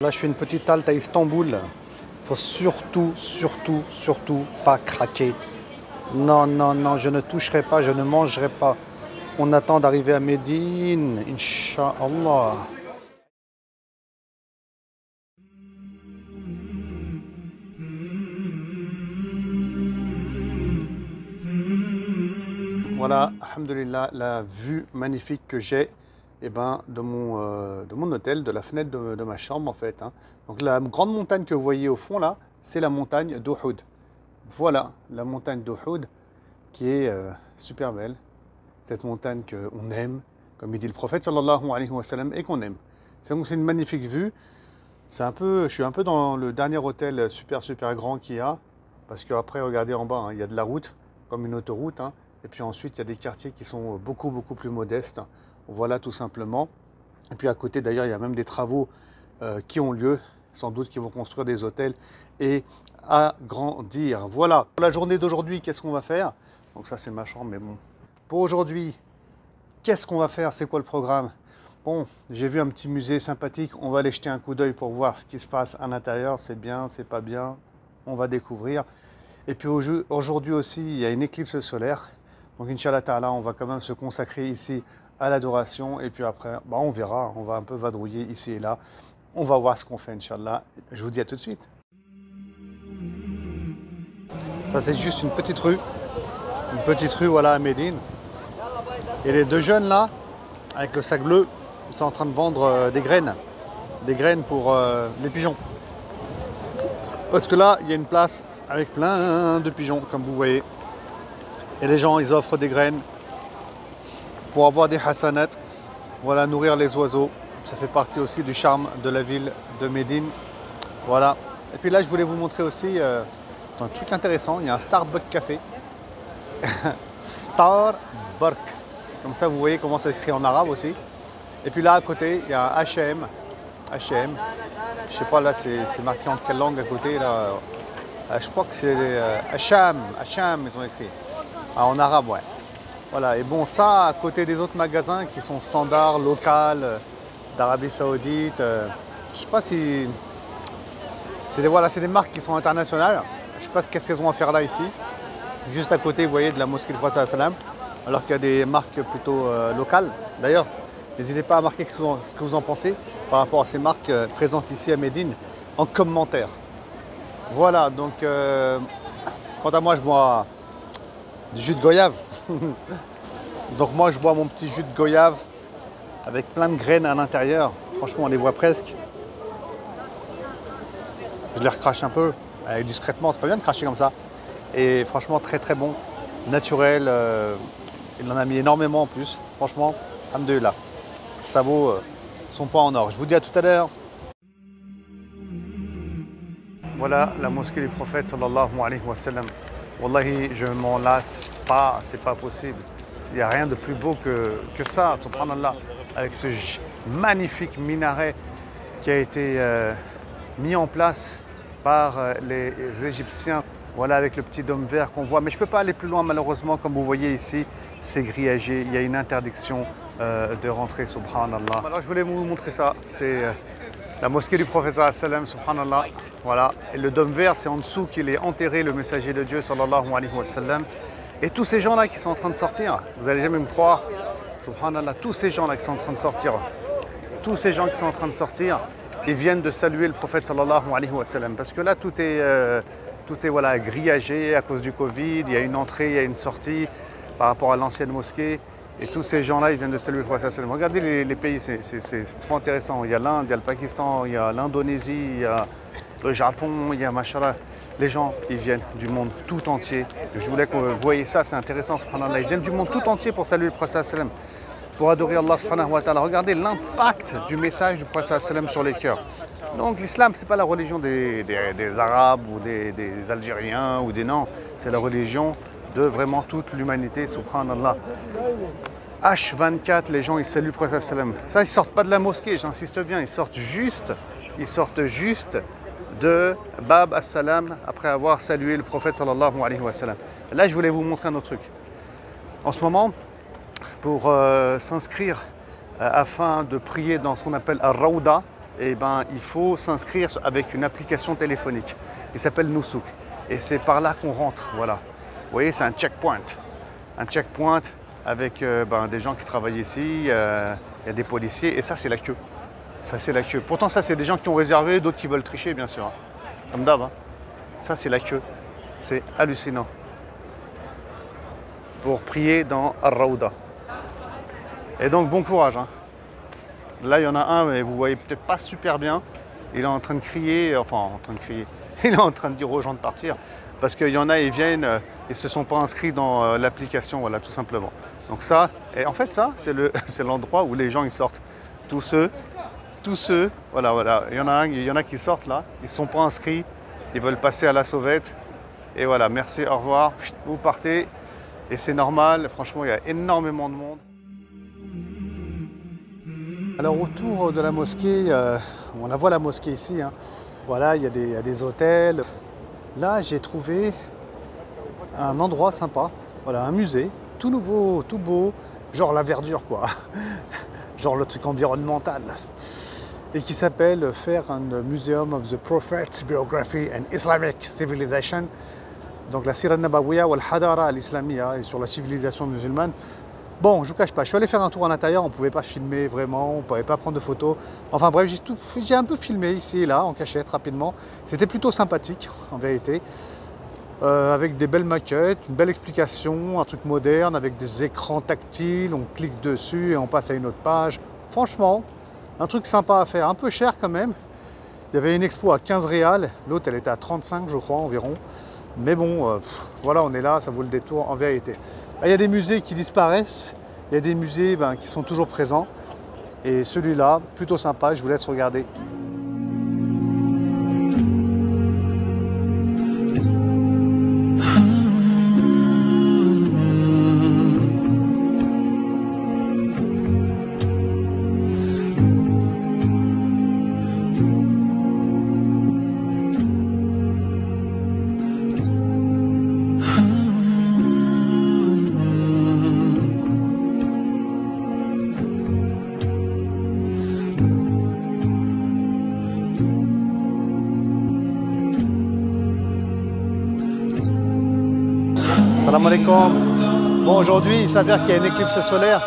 Là, je fais une petite halte à Istanbul. Il faut surtout pas craquer. Non, non, non, je ne toucherai pas, je ne mangerai pas. On attend d'arriver à Médine, Inch'Allah. Voilà, alhamdoulilah, la vue magnifique que j'ai de mon hôtel, de la fenêtre de ma chambre en fait. Donc la grande montagne que vous voyez au fond là, c'est la montagne d'Uhud. Voilà, la montagne d'Uhud qui est super belle. Cette montagne qu'on aime, comme il dit le prophète sallallahu alayhi wa sallam, et qu'on aime. C'est une magnifique vue. Je suis un peu dans le dernier hôtel super grand qu'il y a. Parce qu'après, regardez en bas, il y a de la route, comme une autoroute. Et puis ensuite, il y a des quartiers qui sont beaucoup plus modestes. Voilà, tout simplement. Et puis à côté, d'ailleurs, il y a même des travaux qui ont lieu. Sans doute qu'ils vont construire des hôtels et agrandir. Voilà. Pour la journée d'aujourd'hui, qu'est-ce qu'on va faire? Donc ça, c'est ma chambre, mais bon. Pour aujourd'hui, qu'est-ce qu'on va faire? C'est quoi le programme? Bon, j'ai vu un petit musée sympathique. On va aller jeter un coup d'œil pour voir ce qui se passe à l'intérieur. C'est bien, c'est pas bien. On va découvrir. Et puis aujourd'hui aussi, il y a une éclipse solaire. Donc, Inch'Allah Ta'ala, on va quand même se consacrer ici à l'adoration. Et puis après, on verra. On va un peu vadrouiller ici et là. On va voir ce qu'on fait, Inch'Allah. Je vous dis à tout de suite. Ça, c'est juste une petite rue. Une petite rue, voilà, à Médine. Et les deux jeunes là, avec le sac bleu, ils sont en train de vendre des graines. Des graines pour les pigeons. Parce que là, il y a une place avec plein de pigeons, comme vous voyez. Et les gens, ils offrent des graines pour avoir des hasanat. Voilà, nourrir les oiseaux. Ça fait partie aussi du charme de la ville de Médine. Voilà. Et puis là, je voulais vous montrer aussi un truc intéressant. Il y a un Starbucks Café. Starbucks. Comme ça, vous voyez comment ça s'écrit en arabe aussi. Et puis là, à côté, il y a un H&M. H&M. Je sais pas, là, c'est marqué en quelle langue à côté, là. Je crois que c'est Hacham. Hacham, ils ont écrit. En arabe, ouais. Voilà. Et bon, ça, à côté des autres magasins qui sont standards, locaux, d'Arabie Saoudite. Je sais pas si... C'est des marques qui sont internationales. Je sais pas qu'est-ce qu'elles ont à faire là, ici. Juste à côté, vous voyez, de la mosquée du prophète sallam. Alors qu'il y a des marques plutôt locales. D'ailleurs, n'hésitez pas à marquer ce que vous en pensez par rapport à ces marques présentes ici à Médine en commentaire. Voilà, donc quant à moi, je bois du jus de goyave. Donc moi, je bois mon petit jus de goyave avec plein de graines à l'intérieur. Franchement, on les voit presque. Je les recrache un peu, discrètement, c'est pas bien de cracher comme ça. Et franchement, très bon, naturel. Il en a mis énormément en plus. Franchement, alhamdoulilah. Ça vaut son poids en or. Je vous dis à tout à l'heure. Voilà la mosquée du prophète sallallahu alayhi wa sallam. Wallahi, je m'en lasse pas, c'est pas possible. Il n'y a rien de plus beau que ça, subhanallah. Avec ce magnifique minaret qui a été mis en place par les Égyptiens. Voilà, avec le petit dôme vert qu'on voit. Mais je ne peux pas aller plus loin, malheureusement. Comme vous voyez ici, c'est grillagé. Il y a une interdiction de rentrer, subhanallah. Alors, je voulais vous montrer ça. C'est la mosquée du prophète sallam, subhanallah. Voilà. Et le dôme vert, c'est en dessous qu'il est enterré, le messager de Dieu, sallallahu alayhi wa sallam. Et tous ces gens-là qui sont en train de sortir, vous n'allez jamais me croire, subhanallah, tous ces gens-là qui sont en train de sortir, tous ces gens qui sont en train de sortir, ils viennent de saluer le prophète, sallallahu alayhi wa sallam. Parce que là, tout est voilà, grillagé à cause du Covid, il y a une entrée, il y a une sortie par rapport à l'ancienne mosquée. Et tous ces gens-là, ils viennent de saluer le prophète sallam. Regardez les pays, c'est trop intéressant. Il y a l'Inde, il y a le Pakistan, il y a l'Indonésie, il y a le Japon, il y a machallah. Les gens, ils viennent du monde tout entier. Je voulais que vous voyez ça, c'est intéressant, subhanallah. Ils viennent du monde tout entier pour saluer le prophète sallam, pour adorer Allah subhanahu wa ta'ala. Regardez l'impact du message du prophète sallam sur les cœurs. Donc l'islam, ce n'est pas la religion des Arabes ou des Algériens ou des non. C'est la religion de vraiment toute l'humanité, subhanallah. H24, les gens, ils saluent le prophète sallam. Ça, ils ne sortent pas de la mosquée, j'insiste bien. Ils sortent juste de Bab as-Salam après avoir salué le prophète sallallahu alayhi wa sallam. Là, je voulais vous montrer un autre truc. En ce moment, pour s'inscrire afin de prier dans ce qu'on appelle Ar-Rawda, et ben, il faut s'inscrire avec une application téléphonique qui s'appelle Nusuk. Et c'est par là qu'on rentre, voilà. Vous voyez, c'est un checkpoint. Un checkpoint avec des gens qui travaillent ici, il y a des policiers, et ça, c'est la queue. Ça, c'est la queue. Pourtant, ça, c'est des gens qui ont réservé, d'autres qui veulent tricher, bien sûr. Hein. Comme d'hab. Hein. Ça, c'est la queue. C'est hallucinant. Pour prier dans Ar-Rawda. Et donc, bon courage. Hein. Là, il y en a un, mais vous voyez peut-être pas super bien. Il est en train de crier, enfin, en train de crier. Il est en train de dire aux gens de partir. Parce qu'il y en a, ils viennent et ne se sont pas inscrits dans l'application, voilà, tout simplement. Donc ça, et en fait, ça, c'est l'endroit où les gens, ils sortent. Tous ceux, voilà. Il y en a qui sortent là, ils ne sont pas inscrits, ils veulent passer à la sauvette. Et voilà, merci, au revoir, vous partez. Et c'est normal, franchement, il y a énormément de monde. Alors autour de la mosquée, on la voit la mosquée ici, hein. Voilà, il y a des hôtels. Là, j'ai trouvé un endroit sympa, voilà, un musée, tout nouveau, tout beau, genre la verdure quoi, genre le truc environnemental, et qui s'appelle Fair and Museum of the Prophet's Biography and Islamic Civilization, donc la Sira Nabawiya ou al-Hadara al-Islamiyya, et sur la civilisation musulmane. Bon, je vous cache pas, je suis allé faire un tour à l'intérieur, on ne pouvait pas filmer vraiment, on ne pouvait pas prendre de photos. Enfin bref, j'ai un peu filmé ici et là, en cachette, rapidement. C'était plutôt sympathique, en vérité. Avec des belles maquettes, une belle explication, un truc moderne, avec des écrans tactiles, on clique dessus et on passe à une autre page. Franchement, un truc sympa à faire, un peu cher quand même. Il y avait une expo à 15 réals, l'autre elle était à 35 je crois environ. Mais bon, voilà, on est là, ça vaut le détour en vérité. Il y a des musées qui disparaissent, il y a des musées qui sont toujours présents. Et celui-là, plutôt sympa, je vous laisse regarder. Salam alaikum. Bon, aujourd'hui, il s'avère qu'il y a une éclicse solaire.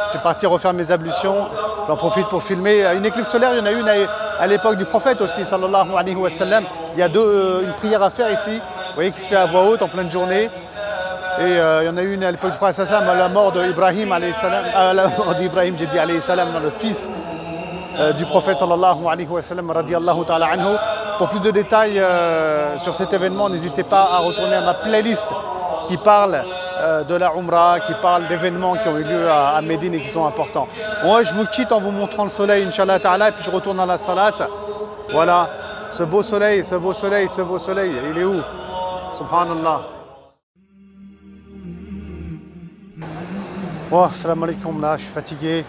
Je suis parti refaire mes ablutions. J'en profite pour filmer. Une éclipse solaire, il y en a une à l'époque du prophète aussi, sallallahu alayhi wa sallam. Il y a une prière à faire ici, vous voyez, qui se fait à voix haute en pleine journée. Et il y en a une à l'époque du prophète sallallahu alayhi wa sallam, à la mort d'Ibrahim alayhi salam. À la mort d'Ibrahim, j'ai dit alayhi salam, le fils du prophète sallallahu alayhi wa sallam, radiyallahu ta'ala anhu. Pour plus de détails sur cet événement, n'hésitez pas à retourner à ma playlist qui parle de la Umrah, qui parle d'événements qui ont eu lieu à Médine et qui sont importants. Moi, je vous quitte en vous montrant le soleil, Inch'Allah Ta'ala, et puis je retourne à la salat. Voilà, ce beau soleil, ce beau soleil, ce beau soleil, il est où? Subhanallah. Oh, salam alaikum, là, je suis fatigué.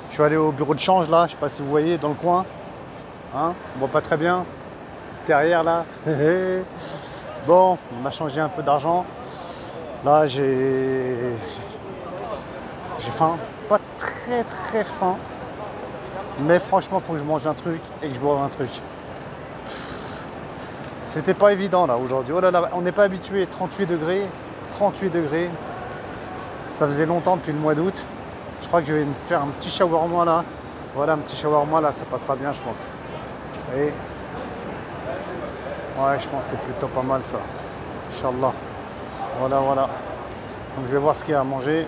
Je suis allé au bureau de change, là, je ne sais pas si vous voyez, dans le coin. Hein, on ne voit pas très bien. Derrière, là. Bon, on a changé un peu d'argent. Là, j'ai faim. Pas très faim. Mais franchement, il faut que je mange un truc et que je boive un truc. C'était pas évident, là, aujourd'hui. Oh là là, on n'est pas habitué. 38 degrés. 38 degrés. Ça faisait longtemps, depuis le mois d'août. Je crois que je vais me faire un petit shawarma, là. Voilà, un petit shawarma, là, ça passera bien, je pense. Et ouais, je pense que c'est plutôt pas mal, ça. Inch'Allah. Voilà. Donc je vais voir ce qu'il y a à manger.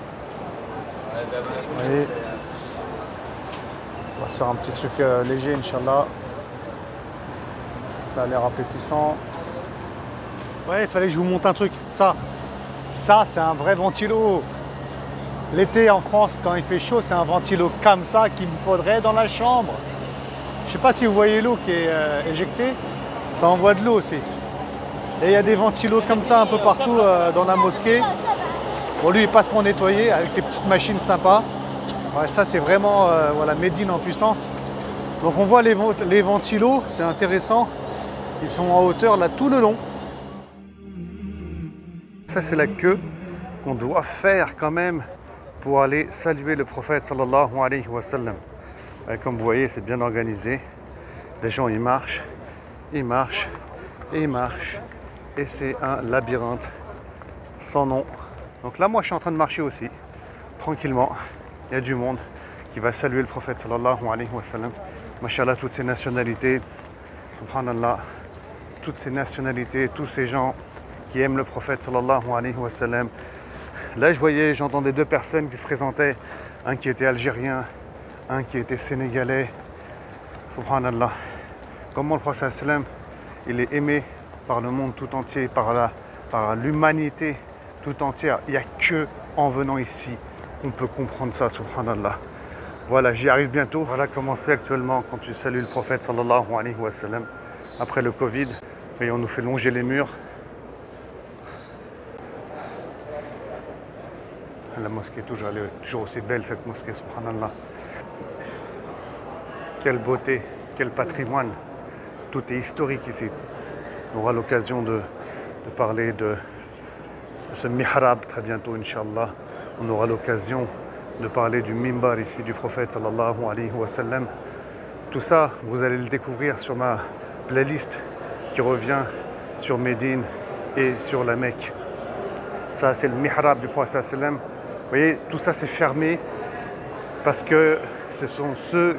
Allez. On va se faire un petit truc léger, Inch'Allah. Ça a l'air appétissant. Ouais, il fallait que je vous montre un truc. Ça, c'est un vrai ventilo. L'été en France, quand il fait chaud, c'est un ventilo comme ça qu'il me faudrait dans la chambre. Je ne sais pas si vous voyez l'eau qui est éjectée. Ça envoie de l'eau aussi. Et il y a des ventilos comme ça un peu partout dans la mosquée. Bon, lui, il passe pour nettoyer avec des petites machines sympas. Ouais, ça, c'est vraiment voilà, Médine en puissance. Donc on voit les ventilos, c'est intéressant. Ils sont en hauteur là tout le long. Ça, c'est la queue qu'on doit faire quand même pour aller saluer le prophète sallallahu alayhi wa sallam. Comme vous voyez, c'est bien organisé. Les gens, ils marchent, ils marchent, et ils marchent. Et c'est un labyrinthe sans nom. Donc là, moi, je suis en train de marcher aussi, tranquillement. Il y a du monde qui va saluer le prophète sallallahu alayhi wa sallam. Mashallah, toutes ces nationalités, subhanallah, toutes ces nationalités, tous ces gens qui aiment le prophète sallallahu alayhi wa sallam. Là, j'entendais deux personnes qui se présentaient, un qui était algérien, un qui était sénégalais. Subhanallah. Comment le prophète sallam, il est aimé par le monde tout entier, par l'humanité tout entière. Il n'y a que en venant ici qu'on peut comprendre ça, subhanallah. Voilà, j'y arrive bientôt. Voilà comment c'est actuellement quand tu salues le prophète sallallahu alayhi wa sallam. Après le Covid, et on nous fait longer les murs. La mosquée, elle est toujours aussi belle, cette mosquée, subhanallah. Quelle beauté, quel patrimoine. Tout est historique ici. On aura l'occasion de parler de ce mihrab très bientôt, Inch'Allah. On aura l'occasion de parler du mimbar ici du prophète sallallahu alayhi wa sallam. Tout ça, vous allez le découvrir sur ma playlist qui revient sur Médine et sur la Mecque. Ça, c'est le mihrab du prophète sallallahu alayhi wa sallam. Vous voyez, tout ça c'est fermé parce que ce sont ceux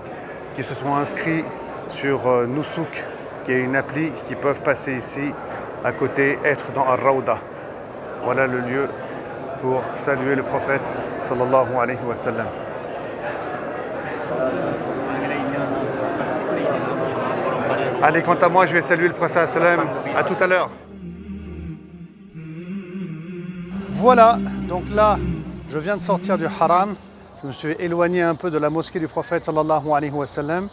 qui se sont inscrits sur Nusuk, qui est une appli qui peuvent passer ici à côté, être dans Ar-Rawda. Voilà le lieu pour saluer le prophète sallallahu alayhi wa sallam. Allez, quant à moi, je vais saluer le prophète sallallahu alayhi wa sallam. À tout à l'heure. Voilà, donc là, je viens de sortir du haram. Je me suis éloigné un peu de la mosquée du prophète sallallahu alayhi wa sallam.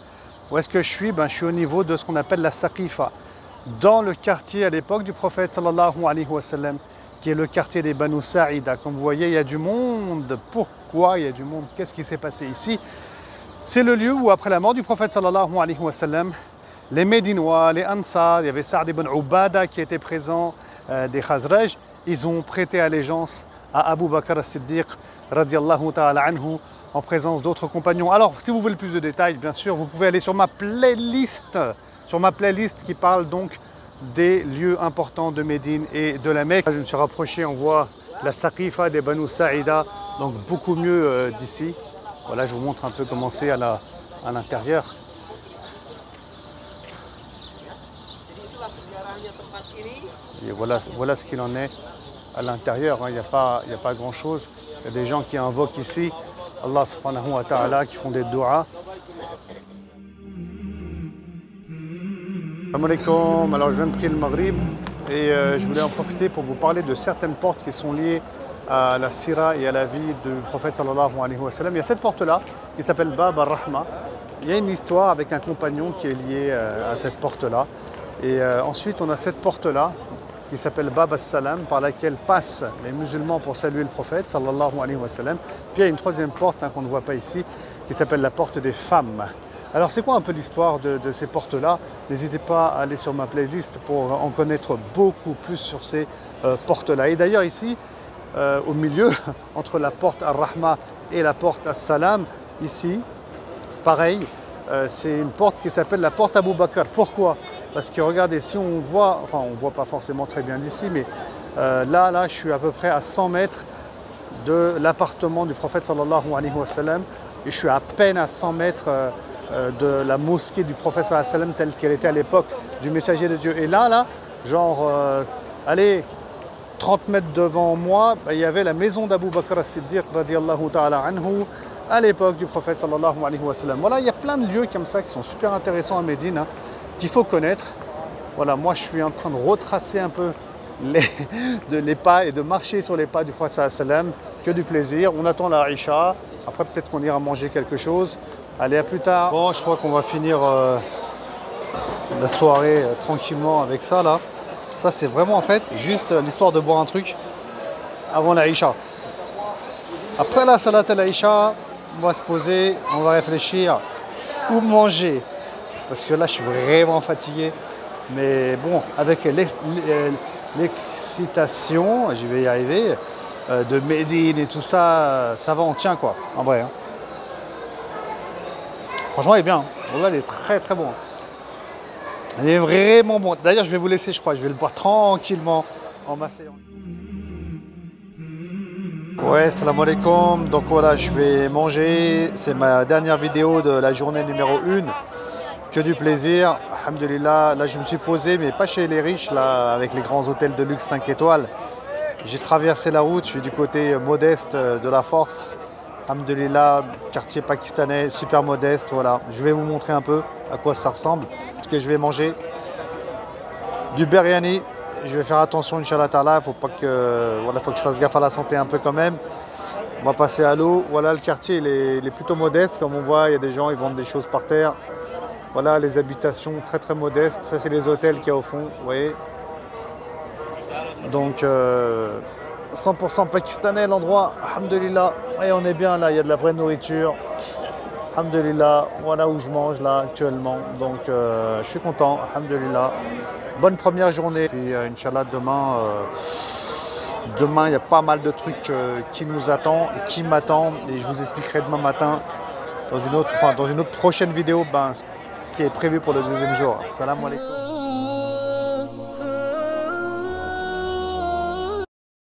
Où est-ce que je suis? Je suis au niveau de ce qu'on appelle la Saqifa, dans le quartier à l'époque du prophète sallallahu alayhi wa sallam, qui est le quartier des Banu Sa'ida. Comme vous voyez, il y a du monde. Pourquoi il y a du monde? Qu'est-ce qui s'est passé ici? C'est le lieu où, après la mort du prophète sallallahu alayhi wa sallam, les Médinois, les Ansar, il y avait Sa'd ibn Ubada qui était présent, des Khazraj, ils ont prêté allégeance à Abu Bakr as-Siddiq radiallahu ta'ala anhu, en présence d'autres compagnons. Alors, si vous voulez plus de détails, bien sûr, vous pouvez aller sur ma playlist qui parle donc des lieux importants de Médine et de la Mecque. Je me suis rapproché, on voit la Saqifa des Banu Sa'ida, donc beaucoup mieux d'ici. Voilà, je vous montre un peu comment c'est à l'intérieur. Et voilà ce qu'il en est à l'intérieur. Il n'y a pas grand-chose. Il y a des gens qui invoquent ici Allah subhanahu wa ta'ala, qui font des du'as. Assalamu alaikum. Alors je viens de prier le Maghrib et je voulais en profiter pour vous parler de certaines portes qui sont liées à la sira et à la vie du prophète sallallahu alayhi wa sallam. Il y a cette porte-là qui s'appelle Bab al-Rahma. Il y a une histoire avec un compagnon qui est lié à cette porte-là. Et ensuite on a cette porte-là qui s'appelle Bab al-Salam, par laquelle passent les musulmans pour saluer le prophète sallallahu alayhi wa sallam. Puis il y a une troisième porte qu'on ne voit pas ici, qui s'appelle la porte des femmes. Alors c'est quoi un peu l'histoire de ces portes-là? N'hésitez pas à aller sur ma playlist pour en connaître beaucoup plus sur ces portes-là. Et d'ailleurs ici, au milieu, entre la porte Ar-Rahma et la porte As-Salam, ici, pareil, c'est une porte qui s'appelle la porte Abu Bakr. Pourquoi? Parce que regardez, si on voit, enfin on ne voit pas forcément très bien d'ici, mais là, je suis à peu près à 100 mètres de l'appartement du prophète sallallahu alayhi wa sallam, et je suis à peine à 100 mètres de la mosquée du prophète sallallahu alayhi wa sallam telle qu'elle était à l'époque du messager de Dieu. Et là, genre, allez, 30 mètres devant moi, il y avait la maison d'Abu Bakr as-Siddiq radiallahu ta'ala anhu, à l'époque du prophète sallallahu alayhi wa sallam. Voilà, il y a plein de lieux comme ça qui sont super intéressants à Médine, hein, qu'il faut connaître. Voilà, moi je suis en train de retracer un peu les pas et de marcher sur les pas du prophète sallallahu alayhi wa sallam. Que du plaisir. On attend la Isha. Après peut-être qu'on ira manger quelque chose. Allez, à plus tard. Bon, je crois qu'on va finir la soirée tranquillement avec ça là. Ça c'est vraiment en fait juste l'histoire de boire un truc avant la Isha. Après la salat al-Isha, on va se poser, on va réfléchir où manger. Parce que là, je suis vraiment fatigué. Mais bon, avec l'excitation, je vais y arriver, de Médine et tout ça, ça va, on tient quoi, en vrai. Hein. Franchement, il est bien. Là, il est très très bon. Il est vraiment bon. D'ailleurs, je vais vous laisser, je crois. Je vais le boire tranquillement en m'asseyant. Ouais, salam alaikum. Donc voilà, je vais manger. C'est ma dernière vidéo de la journée numéro 1. Que du plaisir. Alhamdulillah. Là, je me suis posé, mais pas chez les riches, là, avec les grands hôtels de luxe 5 étoiles. J'ai traversé la route. Je suis du côté modeste de la Force. Alhamdulillah, quartier pakistanais, super modeste. Voilà, je vais vous montrer un peu à quoi ça ressemble. Ce que je vais manger, du biryani. Je vais faire attention, Inch'Allah Ta'ala. Faut que je fasse gaffe à la santé un peu quand même. On va passer à l'eau. Voilà, le quartier il est plutôt modeste. Comme on voit, il y a des gens, ils vendent des choses par terre. Voilà, les habitations très très modestes. Ça, c'est les hôtels qu'il y a au fond, vous voyez. Donc, 100% pakistanais l'endroit, alhamdulillah. Et on est bien là, il y a de la vraie nourriture. Alhamdulillah, voilà où je mange là actuellement. Donc je suis content, alhamdulillah. Bonne première journée. Puis Inch'Allah, demain il y a pas mal de trucs qui nous attendent et qui m'attendent. Et je vous expliquerai demain matin dans une autre prochaine vidéo ce qui est prévu pour le deuxième jour. Salam alaikum.